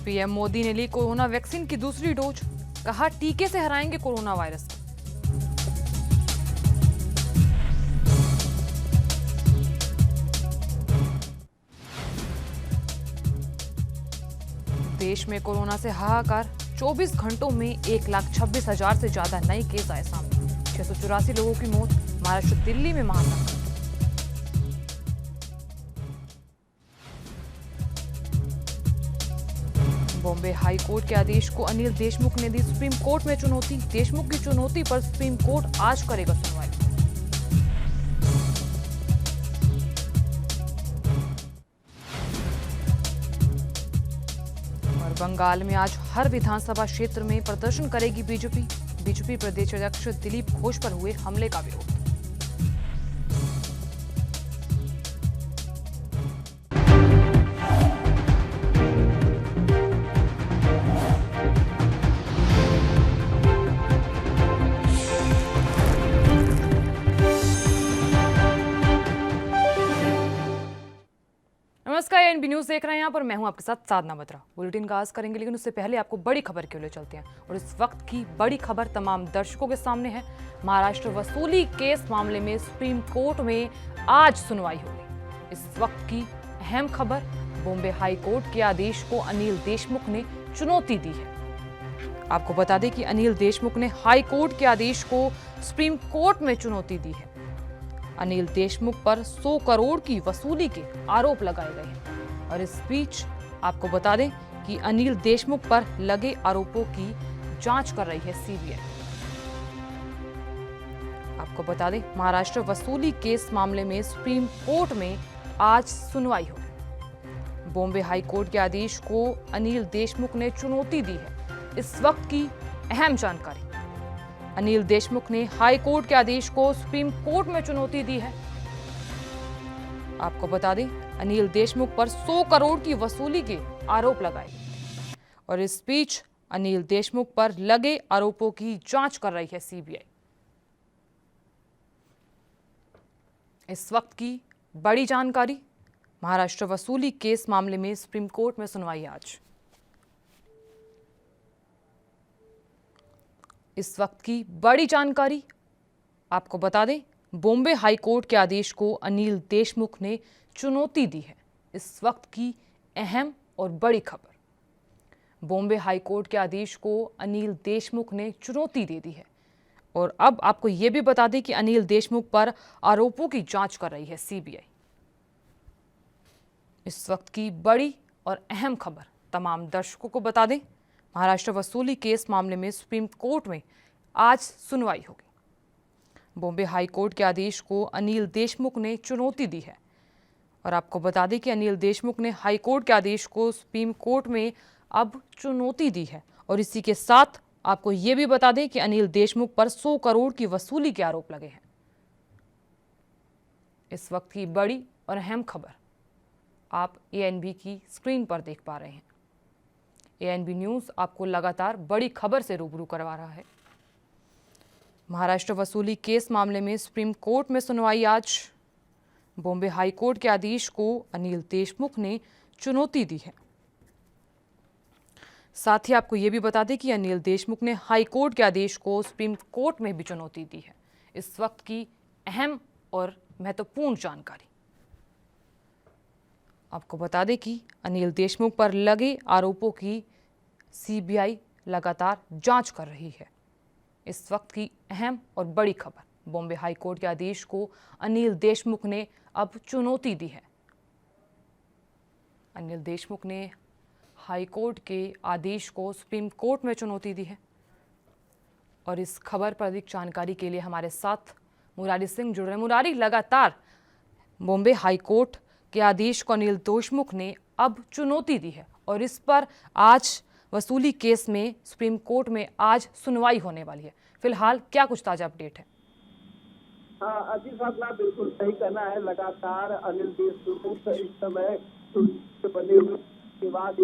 PM Modi ने ली corona vaccine की दूसरी डोज, कहा टीके से हराएंगे कोरोना वायरस को। देश में कोरोना से हाहाकार, 24 घंटों में 1,26,000 से ज्यादा नए केस आए सामने। 684 लोगों की मौत। महाराष्ट्र दिल्ली में महासंकट। बॉम्बे हाई कोर्ट के आदेश को अनिल देशमुख ने दी सुप्रीम कोर्ट में चुनौती। देशमुख की चुनौती पर सुप्रीम कोर्ट आज करेगा सुनवाई। और बंगाल में आज हर विधानसभा क्षेत्र में प्रदर्शन करेगी बीजेपी। बीजेपी प्रदेश अध्यक्ष दिलीप घोष पर हुए हमले का विरोध। नमस्कार, एनबी न्यूज देख रहे हैं यहाँ पर। मैं हूं आपके साथ साधना बत्रा। बुलेटिन का आगाज करेंगे, लेकिन उससे पहले आपको बड़ी खबर के लिए चलते हैं। और इस वक्त की बड़ी खबर तमाम दर्शकों के सामने है। महाराष्ट्र वसूली केस मामले में सुप्रीम कोर्ट में आज सुनवाई होगी। इस वक्त की अहम खबर, बॉम्बे हाई कोर्ट के आदेश को अनिल देशमुख ने चुनौती दी है। आपको बता दें कि अनिल देशमुख ने हाई कोर्ट के आदेश को सुप्रीम कोर्ट में चुनौती दी है। अनिल देशमुख पर 100 करोड़ की वसूली के आरोप लगाए गए हैं। और इस बीच आपको बता दें कि अनिल देशमुख पर लगे आरोपों की जांच कर रही है सीबीआई। आपको बता दें, महाराष्ट्र वसूली केस मामले में सुप्रीम कोर्ट में आज सुनवाई होगी। बॉम्बे हाई कोर्ट के आदेश को अनिल देशमुख ने चुनौती दी है। इस वक्त की अहम जानकारी, अनिल देशमुख ने हाई कोर्ट के आदेश को सुप्रीम कोर्ट में चुनौती दी है। आपको बता दें, अनिल देशमुख पर 100 करोड़ की वसूली के आरोप लगाए। और इस बीच अनिल देशमुख पर लगे आरोपों की जांच कर रही है सीबीआई। इस वक्त की बड़ी जानकारी, महाराष्ट्र वसूली केस मामले में सुप्रीम कोर्ट में सुनवाई आज। इस वक्त की बड़ी जानकारी, आपको बता दें, बॉम्बे हाई कोर्ट के आदेश को अनिल देशमुख ने चुनौती दी है। इस वक्त की अहम और बड़ी खबर, बॉम्बे हाई कोर्ट के आदेश को अनिल देशमुख ने चुनौती दे दी है। और अब आपको यह भी बता दें कि अनिल देशमुख पर आरोपों की जांच कर रही है सीबीआई। इस वक्त की बड़ी और अहम खबर तमाम दर्शकों को बता दें, महाराष्ट्र वसूली केस मामले में सुप्रीम कोर्ट में आज सुनवाई होगी। बॉम्बे हाई कोर्ट के आदेश को अनिल देशमुख ने चुनौती दी है। और आपको बता दें कि अनिल देशमुख ने हाई कोर्ट के आदेश को सुप्रीम कोर्ट में अब चुनौती दी है। और इसी के साथ आपको ये भी बता दें कि अनिल देशमुख पर 100 करोड़ की वसूली के आरोप लगे हैं। इस वक्त की बड़ी और अहम खबर आप एएनबी की स्क्रीन पर देख पा रहे हैं। एएनबी न्यूज आपको लगातार बड़ी खबर से रूबरू करवा रहा है। महाराष्ट्र वसूली केस मामले में सुप्रीम कोर्ट में सुनवाई आज। बॉम्बे हाई कोर्ट के आदेश को अनिल देशमुख ने चुनौती दी है। साथ ही आपको यह भी बता दें कि अनिल देशमुख ने हाई कोर्ट के आदेश को सुप्रीम कोर्ट में भी चुनौती दी है। इस वक्त की अहम और महत्वपूर्ण जानकारी, आपको बता दें कि अनिल देशमुख पर लगे आरोपों की सीबीआई लगातार जांच कर रही है। इस वक्त की अहम और बड़ी खबर, बॉम्बे हाई कोर्ट के आदेश को अनिल देशमुख ने अब चुनौती दी है। अनिल देशमुख ने हाई कोर्ट के आदेश को सुप्रीम कोर्ट में चुनौती दी है। और इस खबर पर अधिक जानकारी के लिए हमारे साथ मुरारी सिंह जुड़ रहे हैं। मुरारी, लगातार बॉम्बे हाई कोर्ट के आदेश को अनिल देशमुख ने अब चुनौती दी है और इस पर आज वसूली केस में सुप्रीम कोर्ट में आज सुनवाई होने वाली है। फिलहाल क्या कुछ ताजा अपडेट है? जी साहब, बिल्कुल सही कहना है। लगातार अनिल देशमुख इस समय बने हुए विवाद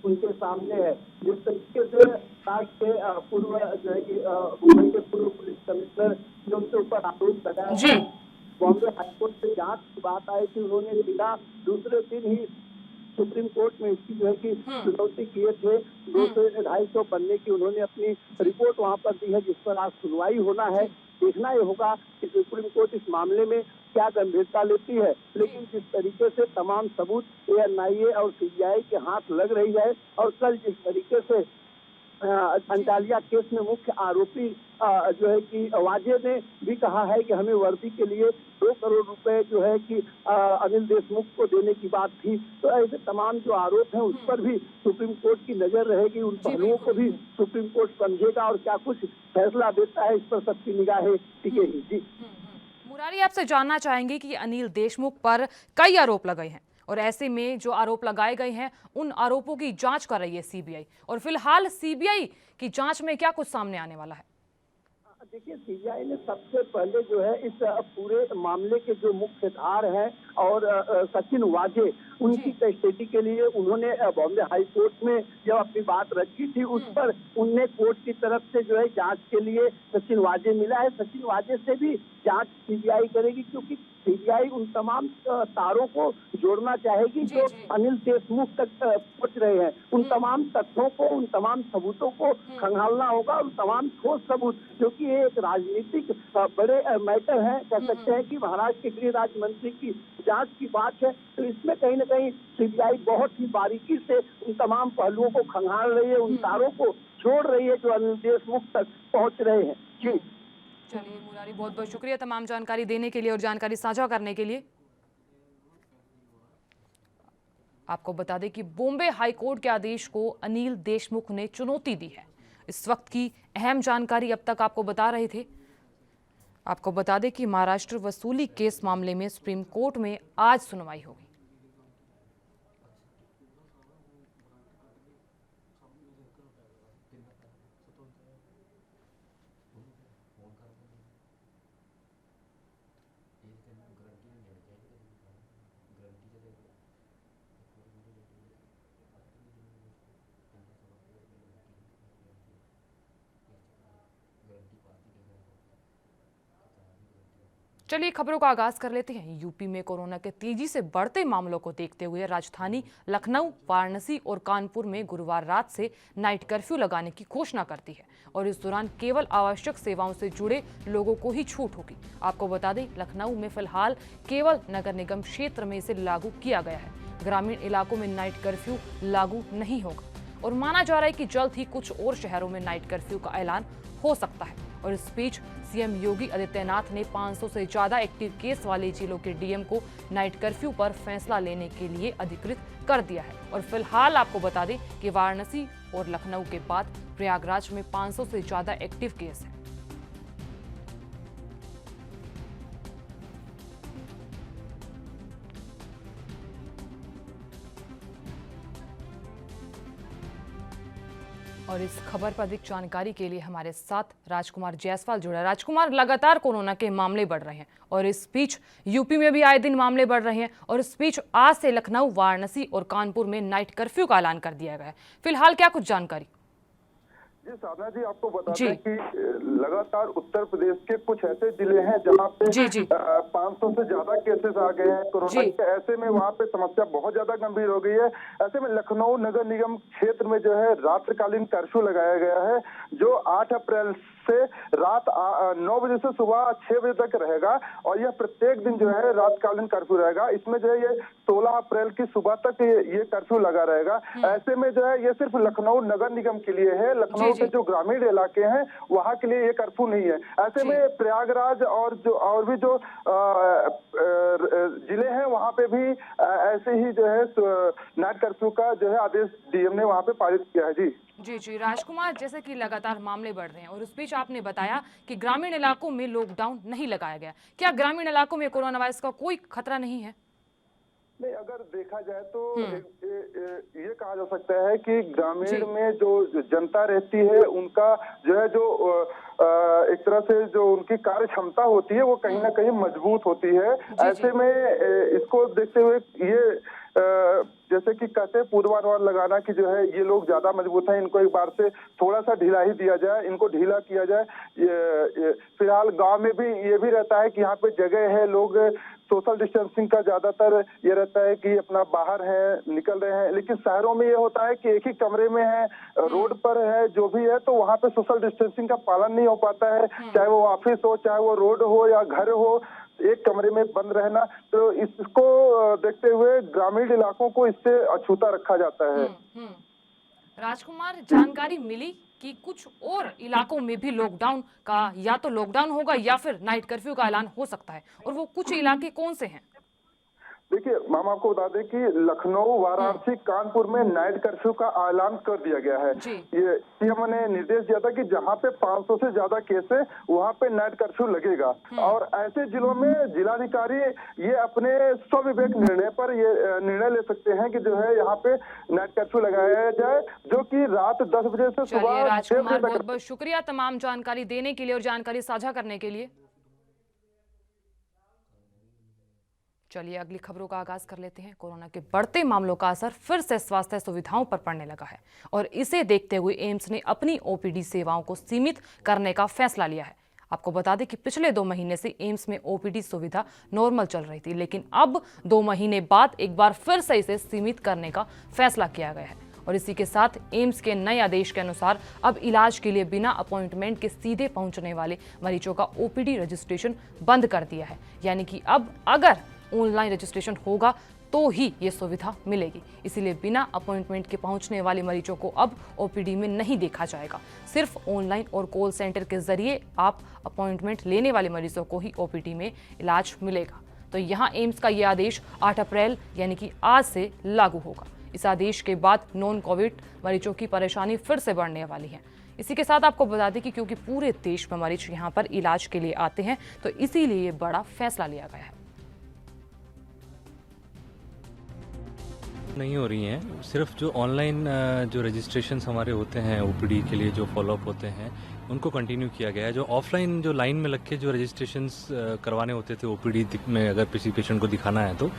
उनके सामने है। जिस तरीके से राष्ट्र के पूर्व मुंबई के पूर्व पुलिस कमिश्नर ने उनके ऊपर आरोप लगाया, बॉम्बे हाईकोर्ट से जांच की बात आई थी, उन्होंने सीधा दूसरे दिन ही सुप्रीम कोर्ट में इसकी जो है कि चुनौती किए थे। 200-250 पन्ने की उन्होंने अपनी रिपोर्ट वहां पर दी है, जिस पर आज सुनवाई होना है। देखना ये होगा कि सुप्रीम कोर्ट इस मामले में क्या गंभीरता लेती है। लेकिन जिस तरीके से तमाम सबूत एएनआईए और सीबीआई के हाथ लग रही है, और कल जिस तरीके से अंटालिया केस में मुख्य आरोपी जो है कि वाजे ने भी कहा है कि हमें वर्दी के लिए 2 करोड़ रुपए जो है कि अनिल देशमुख को देने की बात थी। तो ऐसे तमाम जो आरोप हैं उस पर भी सुप्रीम कोर्ट की नजर रहेगी, उन पहलुओं को भी सुप्रीम कोर्ट समझेगा और क्या कुछ फैसला देता है इस पर सबकी निगाहें टिकेगी। जी मुरारी, आपसे जानना चाहेंगे कि अनिल देशमुख पर कई आरोप लगाए हैं और ऐसे में जो आरोप लगाए गए हैं उन आरोपों की जांच कर रही है सीबीआई, और फिलहाल सीबीआई की जांच में क्या कुछ सामने आने वाला है? देखिए, सीबीआई ने सबसे पहले जो है इस पूरे मामले के जो मुख्य धार हैं और सचिन वाजे, उनकी कस्टडी के लिए उन्होंने बॉम्बे हाई कोर्ट में जब अपनी बात रखी थी, उस पर उनने कोर्ट की तरफ से जो है जांच के लिए सचिन वाजे मिला है। सचिन वाजे से भी जांच सीबीआई करेगी, क्योंकि सीबीआई उन तमाम तारों को जोड़ना चाहेगी जो अनिल देशमुख तक पहुंच रहे हैं। उन तमाम तथ्यों को, उन तमाम सबूतों को खंगालना होगा, उन तमाम ठोस सबूत, क्योंकि ये एक राजनीतिक बड़े मैटर है। कह सकते हैं कि महाराष्ट्र के गृह राज्य मंत्री की जांच की बात है, तो इसमें कहीं न कहीं सीबीआई बहुत ही बारीकी से उन तमाम पहलुओं को खंगाल रही है, उन तारों को जोड़ रही है जो अनिल देशमुख तक पहुंच रहे हैं। जी चलिए मुरारी, बहुत बहुत शुक्रिया तमाम जानकारी देने के लिए और जानकारी साझा करने के लिए। आपको बता दें कि बॉम्बे हाई कोर्ट के आदेश को अनिल देशमुख ने चुनौती दी है। इस वक्त की अहम जानकारी अब तक आपको बता रहे थे। आपको बता दें कि महाराष्ट्र वसूली केस मामले में सुप्रीम कोर्ट में आज सुनवाई होगी। चलिए खबरों का आगाज कर लेते हैं। यूपी में कोरोना के तेजी से बढ़ते मामलों को देखते हुए राजधानी लखनऊ, वाराणसी और कानपुर में गुरुवार रात से नाइट कर्फ्यू लगाने की घोषणा करती है, और इस दौरान केवल आवश्यक सेवाओं से जुड़े लोगों को ही छूट होगी। आपको बता दें, लखनऊ में फिलहाल केवल नगर निगम क्षेत्र में इसे लागू किया गया है। ग्रामीण इलाकों में नाइट कर्फ्यू लागू नहीं होगा, और माना जा रहा है कि जल्द ही कुछ और शहरों में नाइट कर्फ्यू का ऐलान हो सकता है। और इस बीच सीएम योगी आदित्यनाथ ने 500 से ज्यादा एक्टिव केस वाले जिलों के डीएम को नाइट कर्फ्यू पर फैसला लेने के लिए अधिकृत कर दिया है। और फिलहाल आपको बता दें कि वाराणसी और लखनऊ के बाद प्रयागराज में 500 से ज्यादा एक्टिव केस हैं। और इस खबर पर अधिक जानकारी के लिए हमारे साथ राजकुमार जायसवाल जुड़ा। राजकुमार, लगातार कोरोना के मामले बढ़ रहे हैं और इस बीच यूपी में भी आए दिन मामले बढ़ रहे हैं, और इस बीच आज से लखनऊ, वाराणसी और कानपुर में नाइट कर्फ्यू का ऐलान कर दिया गया है। फिलहाल क्या कुछ जानकारी? जी साधना जी, आपको बता दें कि लगातार उत्तर प्रदेश के कुछ ऐसे जिले हैं जहां पे 500 से ज्यादा केसेस आ गए हैं कोरोना के। ऐसे में वहां पे समस्या बहुत ज्यादा गंभीर हो गई है। ऐसे में लखनऊ नगर निगम क्षेत्र में जो है रात्रिकालीन कर्फ्यू लगाया गया है, जो 8 अप्रैल से रात 9 बजे से सुबह 6 बजे तक रहेगा, और यह प्रत्येक दिन जो है रातकालीन कर्फ्यू रहेगा। इसमें जो है ये 16 अप्रैल की सुबह तक ये कर्फ्यू लगा रहेगा। ऐसे में जो है ये सिर्फ लखनऊ नगर निगम के लिए है, लखनऊ के जो ग्रामीण इलाके हैं वहां के लिए ये कर्फ्यू नहीं है। ऐसे में प्रयागराज और भी जो जिले हैं वहां पे भी ऐसे ही जो है नाइट कर्फ्यू का जो है आदेश डीएम ने वहां पे पारित किया है। जी राजकुमार, जैसे कि लगातार मामले बढ़ रहे हैं और उस बीच आपने बताया कि ग्रामीण इलाकों में लॉकडाउन नहीं लगाया गया, क्या ग्रामीण इलाकों में कोरोना वायरस का कोई खतरा नहीं है? नहीं, अगर देखा जाए तो ये कहा जा सकता है कि ग्रामीण में जो जनता रहती है उनका जो है जो एक तरह से जो उनकी कार्य क्षमता होती है वो कहीं ना कहीं मजबूत होती है। ऐसे में इसको देखते हुए ये जैसे कि कहते हैं पूर्वानुमान लगाना कि जो है ये लोग ज्यादा मजबूत हैं, इनको एक बार से थोड़ा सा ढीला ही दिया जाए, इनको ढीला किया जाए। फिलहाल गांव में भी ये भी रहता है कि यहाँ पे जगह है, लोग सोशल डिस्टेंसिंग का ज्यादातर ये रहता है कि अपना बाहर है, निकल रहे हैं, लेकिन शहरों में ये होता है कि एक ही कमरे में है, रोड पर है, जो भी है, तो वहाँ पे सोशल डिस्टेंसिंग का पालन नहीं हो पाता है, चाहे वो ऑफिस हो, चाहे वो रोड हो या घर हो, एक कमरे में बंद रहना। तो इसको देखते हुए ग्रामीण इलाकों को इससे अछूता रखा जाता है। राजकुमार, जानकारी मिली कि कुछ और इलाकों में भी लॉकडाउन का या तो लॉकडाउन होगा या फिर नाइट कर्फ्यू का ऐलान हो सकता है, और वो कुछ इलाके कौन से हैं? देखिए, हम आपको बता दें कि लखनऊ, वाराणसी, कानपुर में नाइट कर्फ्यू का ऐलान कर दिया गया है। ये सीएम ने निर्देश दिया था कि जहां पे 500 से ज्यादा केस है वहां पे नाइट कर्फ्यू लगेगा, और ऐसे जिलों में जिलाधिकारी ये अपने स्वविवेक निर्णय पर ये निर्णय ले सकते हैं कि जो है यहाँ पे नाइट कर्फ्यू लगाया जाए, जो कि रात 10 बजे से सुबह। राजकुमार, बहुत बहुत शुक्रिया तमाम जानकारी देने के लिए और जानकारी साझा करने के लिए। चलिए अगली खबरों का आगाज कर लेते हैं। कोरोना के बढ़ते मामलों का असर फिर से स्वास्थ्य सुविधाओं पर पड़ने लगा है, और इसे देखते हुए एम्स ने अपनी ओपीडी सेवाओं को सीमित करने का फैसला लिया है। आपको बता दें कि पिछले 2 महीने से एम्स में ओपीडी सुविधा नॉर्मल चल रही थी, लेकिन अब 2 महीने बाद एक बार फिर से इसे सीमित करने का फैसला किया गया है। और इसी के साथ एम्स के नए आदेश के अनुसार अब इलाज के लिए बिना अपॉइंटमेंट के सीधे पहुंचने वाले मरीजों का ओपीडी रजिस्ट्रेशन बंद कर दिया है। यानी कि अब अगर ऑनलाइन रजिस्ट्रेशन होगा तो ही ये सुविधा मिलेगी। इसीलिए बिना अपॉइंटमेंट के पहुंचने वाले मरीजों को अब ओपीडी में नहीं देखा जाएगा। सिर्फ ऑनलाइन और कॉल सेंटर के जरिए आप अपॉइंटमेंट लेने वाले मरीजों को ही ओपीडी में इलाज मिलेगा। तो यहाँ एम्स का ये आदेश 8 अप्रैल यानी कि आज से लागू होगा। इस आदेश के बाद नॉन कोविड मरीजों की परेशानी फिर से बढ़ने वाली है। इसी के साथ आपको बता दें कि क्योंकि पूरे देश में मरीज यहाँ पर इलाज के लिए आते हैं, तो इसीलिए बड़ा फैसला लिया गया है। नहीं हो रही हैं, सिर्फ जो ऑनलाइन जो रजिस्ट्रेशंस हमारे होते हैं ओपीडी के लिए, जो फॉलोअप होते हैं, उनको कंटिन्यू किया गया है। जो ऑफलाइन जो लाइन में लग के जो रजिस्ट्रेशंस करवाने होते थे ओपीडी में, अगर किसी पेशेंट को दिखाना है तो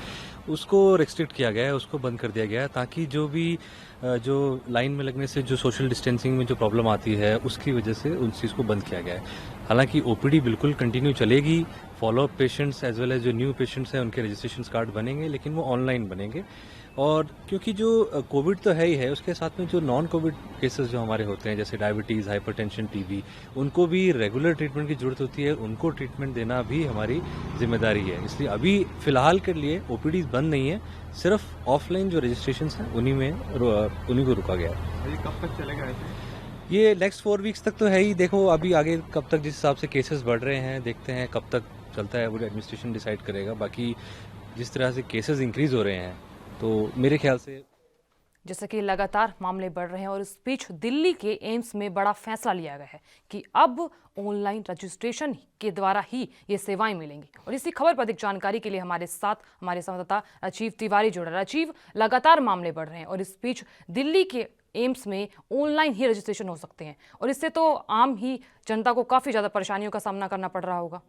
उसको रिस्ट्रिक्ट किया गया है, उसको बंद कर दिया गया है, ताकि जो भी जो लाइन में लगने से जो सोशल डिस्टेंसिंग में जो प्रॉब्लम आती है उसकी वजह से उस चीज़ को बंद किया गया है। हालांकि ओपीडी बिल्कुल कंटिन्यू चलेगी, follow up patients as well as जो न्यू पेशेंट्स हैं उनके रजिस्ट्रेशन कार्ड बनेंगे, लेकिन वो ऑनलाइन बनेंगे। और क्योंकि जो कोविड तो है ही है, उसके साथ में जो नॉन कोविड केसेस जो हमारे होते हैं, जैसे डायबिटीज़, हाइपरटेंशन, टीबी, उनको भी रेगुलर ट्रीटमेंट की जरूरत होती है, उनको ट्रीटमेंट देना भी हमारी जिम्मेदारी है। इसलिए अभी फिलहाल के लिए ओपीडी बंद नहीं है, सिर्फ ऑफलाइन जो रजिस्ट्रेशन हैं उन्हीं को रुका गया है। ये कब तक चलेगा? ये नेक्स्ट 4 वीक्स तक तो है ही। देखो अभी आगे कब तक जिस हिसाब से केसेस बढ़ रहे हैं, देखते हैं कब तक चलता है, वो एडमिनिस्ट्रेशन डिसाइड करेगा। बाकी जिस तरह से केसेस इंक्रीज हो रहे हैं, तो मेरे ख्याल से जैसे कि लगातार मामले बढ़ रहे हैं, और इस बीच दिल्ली के एम्स में बड़ा फैसला लिया गया है कि अब ऑनलाइन रजिस्ट्रेशन के द्वारा ही ये सेवाएं मिलेंगी। और इसी खबर पर अधिक जानकारी के लिए हमारे साथ हमारे संवाददाता राजीव तिवारी जुड़ रहे हैं। राजीव, लगातार मामले बढ़ रहे हैं और इस बीच दिल्ली के एम्स में ऑनलाइन ही रजिस्ट्रेशन हो सकते हैं, और इससे तो आम ही जनता को काफी ज्यादा परेशानियों का सामना करना पड़ रहा होगा।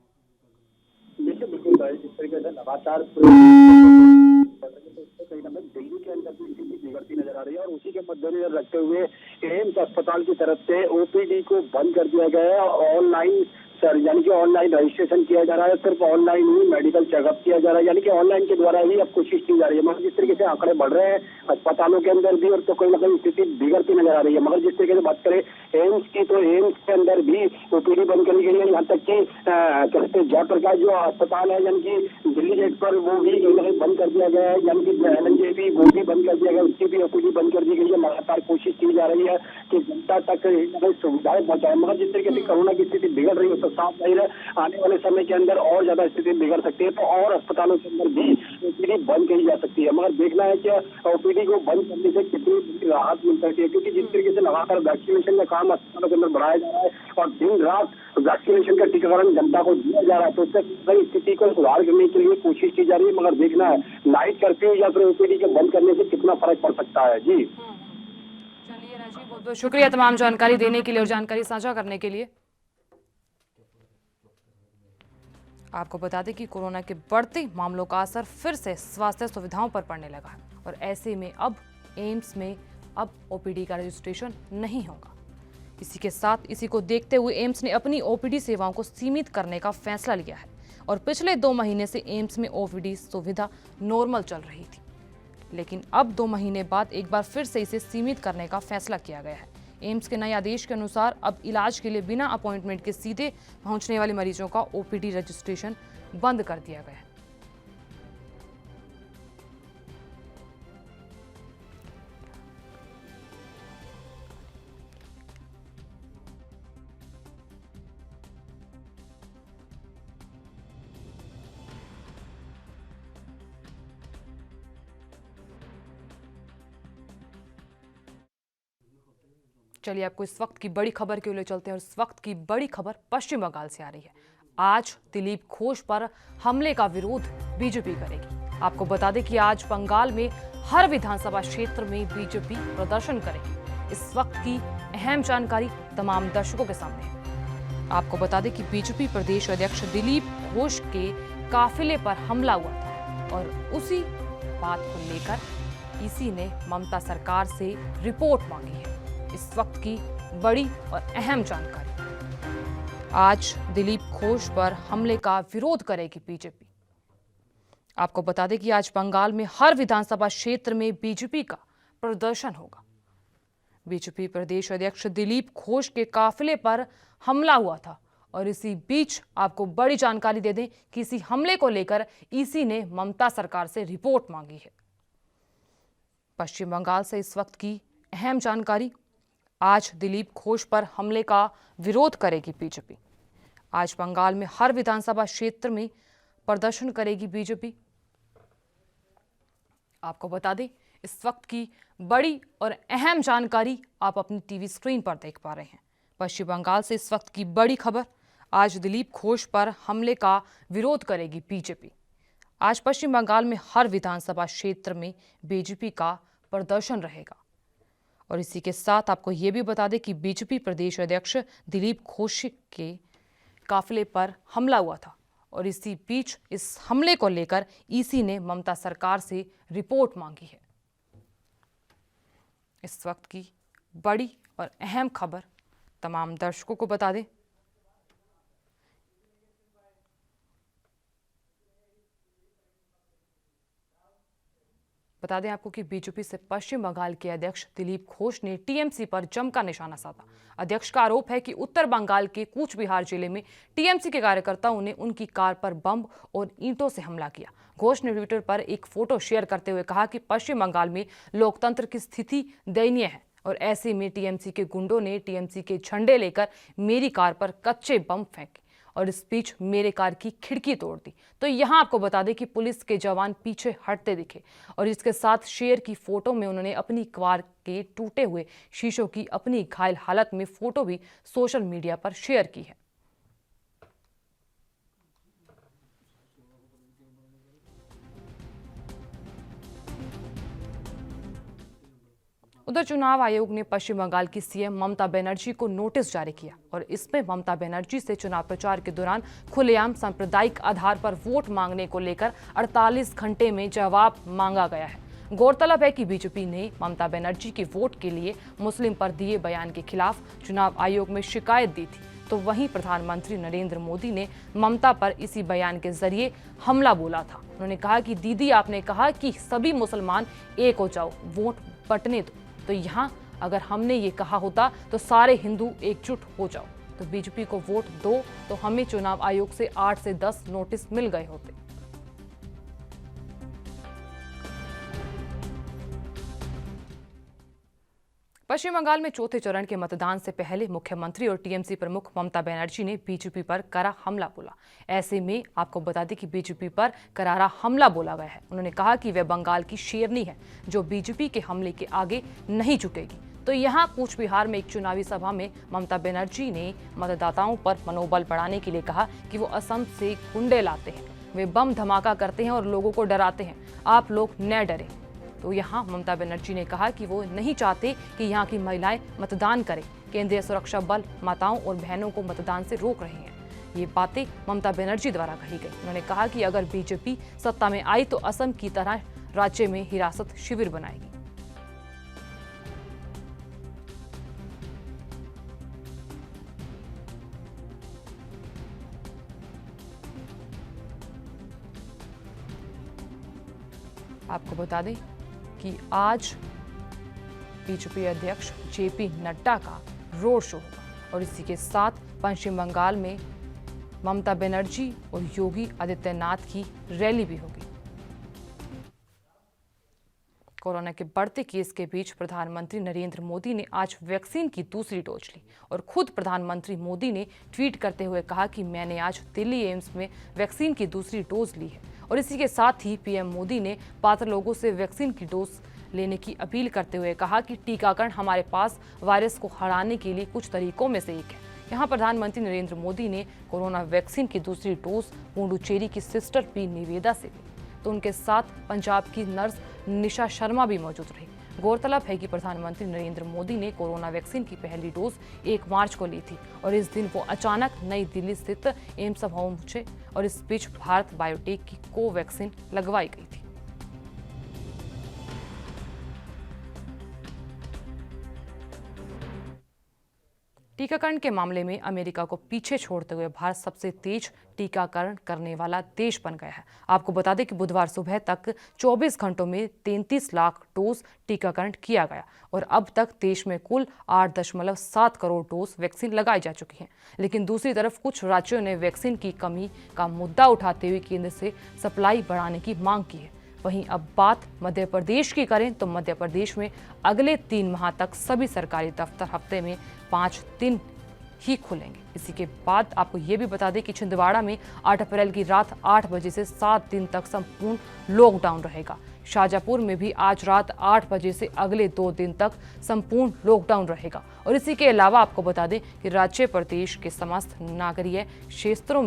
देखिए बिल्कुल भाई, जिस तरीके से लगातार दिल्ली के अंदर भी स्थिति बिगड़ती नजर आ रही है, और उसी के मद्देनजर रखते हुए एम्स अस्पताल की तरफ से ओपीडी को बंद कर दिया गया है। ऑनलाइन यानी कि ऑनलाइन रजिस्ट्रेशन किया जा रहा है, सिर्फ ऑनलाइन ही मेडिकल चेकअप किया जा रहा है, यानी कि ऑनलाइन के द्वारा ही अब कोशिश की जा रही है। मगर जिस तरीके से आंकड़े बढ़ रहे हैं अस्पतालों के अंदर भी, और तो कहीं ना कहीं स्थिति बिगड़ती नजर आ रही है। मगर जिस तरीके से बात करें एम्स की, तो एम्स के अंदर भी ओपीडी बंद कर दी गई है। यहाँ तक कि कहते जयप्रकाश जो अस्पताल है, यानी कि दिल्ली गेट पर, वो भी कहीं ना कहीं बंद कर दिया गया है, यानी कि LNJ वो भी बंद कर दिया गया, उसकी भी ओपीडी बंद कर दी गई है। लगातार कोशिश की जा रही है कि जनता तक सुविधाएं पहुंचाए। मगर जिस तरीके से कोरोना की स्थिति बिगड़ रही है, तो साफ जाहिर है आने वाले समय के अंदर और ज्यादा स्थिति बिगड़ सकती है, तो और अस्पतालों के अंदर भी ओपीडी बंद की जा सकती है। मगर देखना है कि ओपीडी को बंद करने से कितनी राहत मिल सकती है, क्योंकि जिस तरीके से लगातार वैक्सीनेशन का काम अस्पतालों के अंदर बढ़ाया जा रहा है और दिन रात वैक्सीनेशन का टीकाकरण जनता को दिया जा रहा है, तो उससे कई स्थिति को सुधार करने के लिए कोशिश की जा रही है। मगर देखना है नाइट कर्फ्यू या फिर ओपीडी के बंद करने से कितना फर्क पड़ सकता है। जी चलिए राजीव, बहुत बहुत शुक्रिया तमाम जानकारी देने के लिए और जानकारी साझा करने के लिए। आपको बता दें कि कोरोना के बढ़ते मामलों का असर फिर से स्वास्थ्य सुविधाओं पर पड़ने लगा है, और ऐसे में अब एम्स में अब ओपीडी का रजिस्ट्रेशन नहीं होगा। इसी के साथ इसी को देखते हुए एम्स ने अपनी ओपीडी सेवाओं को सीमित करने का फैसला लिया है, और पिछले 2 महीने से एम्स में ओपीडी सुविधा नॉर्मल चल रही थी, लेकिन अब 2 महीने बाद एक बार फिर से इसे सीमित करने का फैसला किया गया है। एम्स के नए आदेश के अनुसार अब इलाज के लिए बिना अपॉइंटमेंट के सीधे पहुंचने वाले मरीजों का ओपीडी रजिस्ट्रेशन बंद कर दिया गया है। चलिए आपको इस वक्त की बड़ी खबर के लिए चलते हैं और इस वक्त की बड़ी खबर पश्चिम बंगाल से आ रही है। आज दिलीप घोष पर हमले का विरोध बीजेपी करेगी। आपको बता दें कि आज बंगाल में हर विधानसभा क्षेत्र में बीजेपी प्रदर्शन करेगी। इस वक्त की अहम जानकारी तमाम दर्शकों के सामने है। आपको बता दें कि बीजेपी प्रदेश अध्यक्ष दिलीप घोष के काफिले पर हमला हुआ था और उसी बात को लेकर ईसी ने ममता सरकार से रिपोर्ट मांगी है। इस वक्त की बड़ी और अहम जानकारी, आज दिलीप घोष पर हमले का विरोध करेगी बीजेपी। आपको बता दें कि आज बंगाल में हर विधानसभा क्षेत्र में बीजेपी का प्रदर्शन होगा। बीजेपी प्रदेश अध्यक्ष दिलीप घोष के काफिले पर हमला हुआ था और इसी बीच आपको बड़ी जानकारी दे दें कि इसी हमले को लेकर ईसी ने ममता सरकार से रिपोर्ट मांगी है। पश्चिम बंगाल से इस वक्त की अहम जानकारी, आज दिलीप घोष पर हमले का विरोध करेगी बीजेपी। आज बंगाल में हर विधानसभा क्षेत्र में प्रदर्शन करेगी बीजेपी। आपको बता दें इस वक्त की बड़ी और अहम जानकारी आप अपनी टीवी स्क्रीन पर देख पा रहे हैं। पश्चिम बंगाल से इस वक्त की बड़ी खबर, आज दिलीप घोष पर हमले का विरोध करेगी बीजेपी। आज पश्चिम बंगाल में हर विधानसभा क्षेत्र में बीजेपी का प्रदर्शन रहेगा। और इसी के साथ आपको ये भी बता दें कि बीजेपी प्रदेश अध्यक्ष दिलीप घोष के काफिले पर हमला हुआ था और इसी बीच इस हमले को लेकर ईसी ने ममता सरकार से रिपोर्ट मांगी है। इस वक्त की बड़ी और अहम खबर तमाम दर्शकों को बता दें। बता दें आपको कि बीजेपी से पश्चिम बंगाल के अध्यक्ष दिलीप घोष ने टीएमसी पर जमकर निशाना साधा। अध्यक्ष का आरोप है कि उत्तर बंगाल के कूच बिहार जिले में टीएमसी के कार्यकर्ताओं ने उनकी कार पर बम और ईंटों से हमला किया। घोष ने ट्विटर पर एक फोटो शेयर करते हुए कहा कि पश्चिम बंगाल में लोकतंत्र की स्थिति दयनीय है और ऐसे में टीएमसी के गुंडों ने टीएमसी के झंडे लेकर मेरी कार पर कच्चे बम फेंके और इस बीच मेरे कार की खिड़की तोड़ दी। तो यहाँ आपको बता दें कि पुलिस के जवान पीछे हटते दिखे और इसके साथ शेयर की फोटो में उन्होंने अपनी कार के टूटे हुए शीशों की अपनी घायल हालत में फोटो भी सोशल मीडिया पर शेयर की है। उधर चुनाव आयोग ने पश्चिम बंगाल की सीएम ममता बनर्जी को नोटिस जारी किया और इसमें ममता बनर्जी से चुनाव प्रचार के दौरान खुलेआम सांप्रदायिक आधार पर वोट मांगने को लेकर 48 घंटे में जवाब मांगा गया है। गौरतलब है कि बीजेपी ने ममता बनर्जी के वोट के लिए मुस्लिम पर दिए बयान के खिलाफ चुनाव आयोग में शिकायत दी थी। तो वहीं प्रधानमंत्री नरेंद्र मोदी ने ममता पर इसी बयान के जरिए हमला बोला था। उन्होंने कहा कि दीदी, आपने कहा कि सभी मुसलमान एक हो जाओ, वोट बंटने दो, तो यहाँ अगर हमने ये कहा होता तो सारे हिंदू एकजुट हो जाओ, तो बीजेपी को वोट दो, तो हमें चुनाव आयोग से 8 से 10 नोटिस मिल गए होते। पश्चिम बंगाल में चौथे चरण के मतदान से पहले मुख्यमंत्री और टीएमसी प्रमुख ममता बनर्जी ने बीजेपी पर कड़ा हमला बोला। ऐसे में आपको बता दें कि बीजेपी पर करारा हमला बोला गया है। उन्होंने कहा कि वह बंगाल की शेरनी है जो बीजेपी के हमले के आगे नहीं झुकेगी। तो यहाँ कूच बिहार में एक चुनावी सभा में ममता बनर्जी ने मतदाताओं पर मनोबल बढ़ाने के लिए कहा कि वो असम से गुंडे लाते हैं, वे बम धमाका करते हैं और लोगों को डराते हैं, आप लोग न डरें। तो यहाँ ममता बनर्जी ने कहा कि वो नहीं चाहते कि यहाँ की महिलाएं मतदान करें। केंद्रीय सुरक्षा बल माताओं और बहनों को मतदान से रोक रहे हैं। ये बातें ममता बनर्जी द्वारा कही गई। उन्होंने कहा कि अगर बीजेपी सत्ता में आई तो असम की तरह राज्य में हिरासत शिविर बनाएगी। आपको बता दें कि आज बीजेपी अध्यक्ष जेपी नड्डा का रोड शो होगा और इसी के साथ पश्चिम बंगाल में ममता बनर्जी और योगी आदित्यनाथ की रैली भी होगी। कोरोना के बढ़ते केस के बीच प्रधानमंत्री नरेंद्र मोदी ने आज वैक्सीन की दूसरी डोज ली और खुद प्रधानमंत्री मोदी ने ट्वीट करते हुए कहा कि मैंने आज दिल्ली एम्स में वैक्सीन की दूसरी डोज ली है। और इसी के साथ ही पीएम मोदी ने पात्र लोगों से वैक्सीन की डोज लेने की अपील करते हुए कहा कि टीकाकरण हमारे पास वायरस को हराने के लिए कुछ तरीकों में से एक है। यहाँ प्रधानमंत्री नरेंद्र मोदी ने कोरोना वैक्सीन की दूसरी डोज पुडुचेरी की सिस्टर पी निवेदा से ली, तो उनके साथ पंजाब की नर्स निशा शर्मा भी मौजूद रही। गौरतलब है कि प्रधानमंत्री नरेंद्र मोदी ने कोरोना वैक्सीन की पहली डोज 1 मार्च को ली थी और इस दिन वो अचानक नई दिल्ली स्थित एम्स पहुंचे और इस बीच भारत बायोटेक की कोवैक्सीन लगवाई गई थी। टीकाकरण के मामले में अमेरिका को पीछे छोड़ते हुए भारत सबसे तेज टीकाकरण करने वाला देश बन गया है। आपको बता दें कि बुधवार सुबह तक 24 घंटों में 33 लाख डोज टीकाकरण किया गया और अब तक देश में कुल 8.7 करोड़ डोज वैक्सीन लगाई जा चुकी हैं। लेकिन दूसरी तरफ कुछ राज्यों ने वैक्सीन की कमी का मुद्दा उठाते हुए केंद्र से सप्लाई बढ़ाने की मांग की है। वहीं अब बात मध्य प्रदेश की करें तो मध्य प्रदेश में अगले 3 माह तक सभी सरकारी दफ्तर हफ्ते में 5 दिन ही खुलेंगे। इसी के बाद आपको ये भी बता दें कि छिंदवाड़ा में 8 अप्रैल की रात 8 बजे से 7 दिन तक संपूर्ण लॉकडाउन रहेगा। शाहजहांपुर में भी आज रात 8 बजे से अगले 2 दिन तक संपूर्ण लॉकडाउन रहेगा। और इसी के अलावा आपको बता दें कि राज्य प्रदेश के समस्त नगरीय क्षेत्रों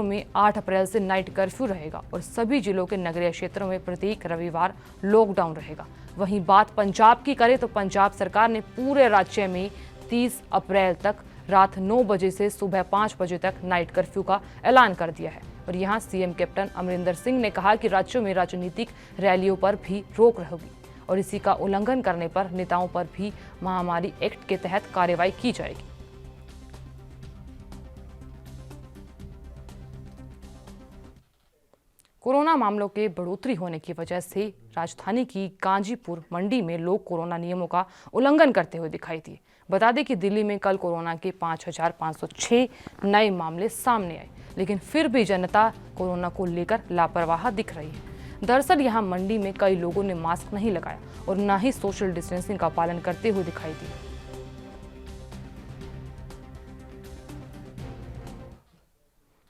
में 8 अप्रैल से नाइट कर्फ्यू रहेगा और सभी जिलों के नगरीय क्षेत्रों में प्रत्येक रविवार लॉकडाउन रहेगा। वहीं बात पंजाब की करें तो पंजाब सरकार ने पूरे राज्य में 30 अप्रैल तक रात 9 बजे से सुबह 5 बजे तक नाइट कर्फ्यू का ऐलान कर दिया है। और यहां सीएम कैप्टन अमरिंदर सिंह ने कहा कि राज्यों में राजनीतिक रैलियों पर भी रोक रहेगी और इसी का उल्लंघन करने पर नेताओं पर भी महामारी एक्ट के तहत कार्रवाई की जाएगी। कोरोना मामलों के बढ़ोतरी होने की वजह से राजधानी की गाजीपुर मंडी में लोग कोरोना नियमों का उल्लंघन करते हुए दिखाई दिए। बता दें कि दिल्ली में कल कोरोना के 5,506 नए मामले सामने आए, लेकिन फिर भी जनता कोरोना को लेकर लापरवाह दिख रही है। दरअसल यहां मंडी में कई लोगों ने मास्क नहीं लगाया और न ही सोशल डिस्टेंसिंग का पालन करते हुए दिखाई दिए।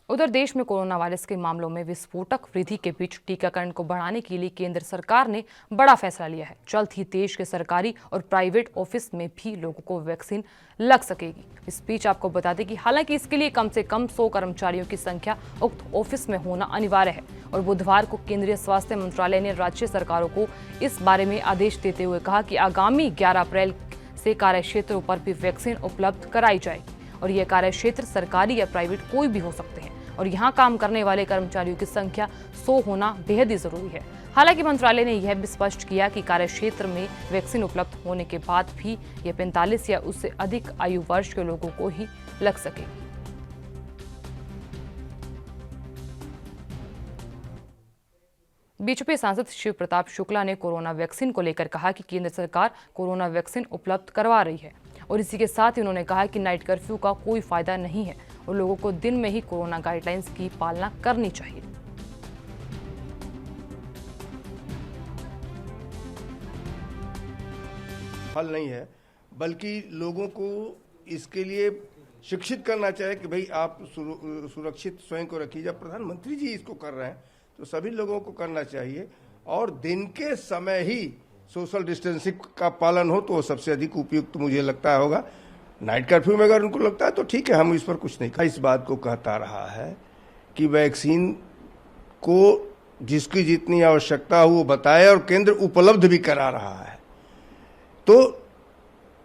उधर देश में कोरोना वायरस के मामलों में विस्फोटक वृद्धि के बीच टीकाकरण को बढ़ाने के लिए केंद्र सरकार ने बड़ा फैसला लिया है। जल्द ही देश के सरकारी और प्राइवेट ऑफिस में भी लोगों को वैक्सीन लग सकेगी। इस बीच आपको बता दें कि हालांकि इसके लिए कम से कम 100 कर्मचारियों की संख्या उक्त ऑफिस में होना अनिवार्य है और बुधवार को केंद्रीय स्वास्थ्य मंत्रालय ने राज्य सरकारों को इस बारे में आदेश देते हुए कहा कि आगामी 11 अप्रैल से कार्यक्षेत्रों पर भी वैक्सीन उपलब्ध कराई जाएगी और यह कार्यक्षेत्र सरकारी या प्राइवेट कोई भी हो सकते हैं और यहां काम करने वाले कर्मचारियों की संख्या 100 होना बेहद ही जरूरी है। हालांकि मंत्रालय ने यह भी स्पष्ट किया कि कार्यक्षेत्र में वैक्सीन उपलब्ध होने के बाद भी यह 45 या उससे अधिक आयु वर्ष के लोगों को ही लग सकेगी। बीजेपी सांसद शिव प्रताप शुक्ला ने कोरोना वैक्सीन को लेकर कहा कि केंद्र सरकार कोरोना वैक्सीन उपलब्ध करवा रही है और इसी के साथ ही उन्होंने कहा कि नाइट कर्फ्यू का कोई फायदा नहीं है और लोगों को दिन में ही कोरोना गाइडलाइंस की पालना करनी चाहिए। हल नहीं है, बल्कि लोगों को इसके लिए शिक्षित करना चाहिए कि भाई आप सुरक्षित स्वयं को रखिए। जब प्रधानमंत्री जी इसको कर रहे हैं तो सभी लोगों को करना चाहिए और दिन के समय ही सोशल डिस्टेंसिंग का पालन हो तो सबसे अधिक उपयुक्त मुझे लगता होगा। नाइट कर्फ्यू में अगर उनको लगता है तो ठीक है, हम इस पर कुछ नहीं कहा। इस बात को कहता रहा है कि वैक्सीन को जिसकी जितनी आवश्यकता हो वो बताए और केंद्र उपलब्ध भी करा रहा है। तो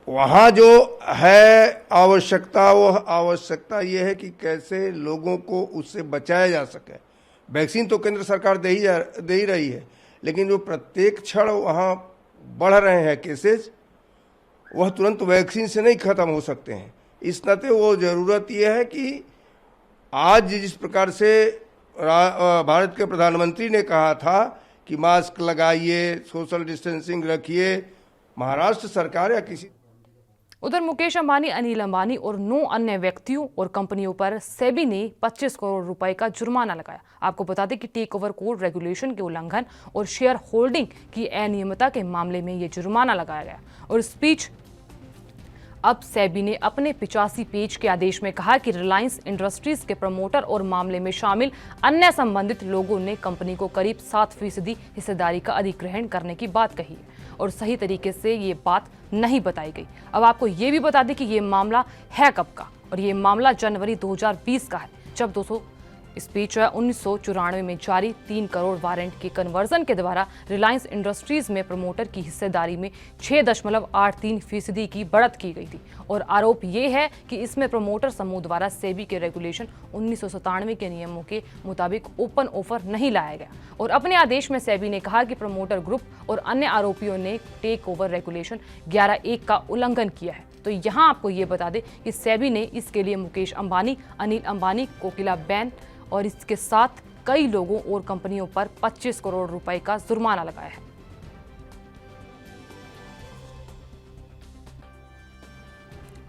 वहाँ जो है आवश्यकता, वो आवश्यकता ये है कि कैसे लोगों को उससे बचाया जा सके। वैक्सीन तो केंद्र सरकार दे ही रही है, लेकिन जो प्रत्येक क्षण वहाँ बढ़ रहे हैं केसेस, वह तुरंत वैक्सीन से नहीं खत्म हो सकते हैं। इस नाते वो जरूरत यह है कि आज जिस प्रकार से भारत के प्रधानमंत्री ने कहा था कि मास्क लगाइए, सोशल डिस्टेंसिंग रखिए। महाराष्ट्र सरकार या किसी उधर मुकेश अंबानी, अनिल अंबानी और 9 अन्य व्यक्तियों और कंपनियों पर सेबी ने 25 करोड़ रुपए का जुर्माना लगाया। आपको बता दें कि टेक ओवर कोड रेगुलेशन के उल्लंघन और शेयर होल्डिंग की अनियमितता के मामले में यह जुर्माना लगाया गया। और इस बीच अब सेबी ने अपने 85 पेज के आदेश में कहा कि रिलायंस इंडस्ट्रीज के प्रमोटर और मामले में शामिल अन्य संबंधित लोगों ने कंपनी को करीब 7% हिस्सेदारी का अधिग्रहण करने की बात कही है और सही तरीके से ये बात नहीं बताई गई। अब आपको ये भी बता दें कि ये मामला है कब का, और ये मामला जनवरी 2020 का है, जब 1994 में जारी 3 करोड़ वारंट के कन्वर्जन के द्वारा रिलायंस इंडस्ट्रीज में प्रमोटर की हिस्सेदारी में 6.83% की बढ़त की गई थी। और आरोप ये है कि इसमें प्रमोटर समूह द्वारा सेबी के रेगुलेशन 1997 के नियमों के मुताबिक ओपन ऑफर नहीं लाया गया। और अपने आदेश में सेबी ने कहा कि प्रमोटर ग्रुप और अन्य आरोपियों ने टेक ओवर रेगुलेशन 11(1) का उल्लंघन किया है। तो यहाँ आपको ये बता दें कि सेबी ने इसके लिए मुकेश अंबानी, अनिल अंबानी, कोकिला बेन और इसके साथ कई लोगों और कंपनियों पर 25 करोड़ रुपए का जुर्माना लगाया है।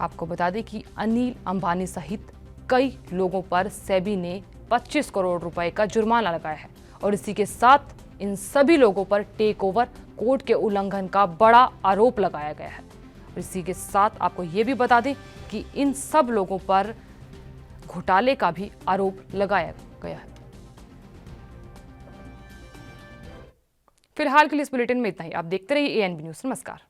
आपको बता दें कि अनिल अंबानी सहित कई लोगों पर सेबी ने 25 करोड़ रुपए का जुर्माना लगाया है और इसी के साथ इन सभी लोगों पर टेक ओवर कोड के उल्लंघन का बड़ा आरोप लगाया गया है। और इसी के साथ आपको ये भी बता दें कि इन सब लोगों पर घोटाले का भी आरोप लगाया गया है। फिलहाल के लिए इस बुलेटिन में इतना ही। आप देखते रहिए ANB न्यूज़। नमस्कार।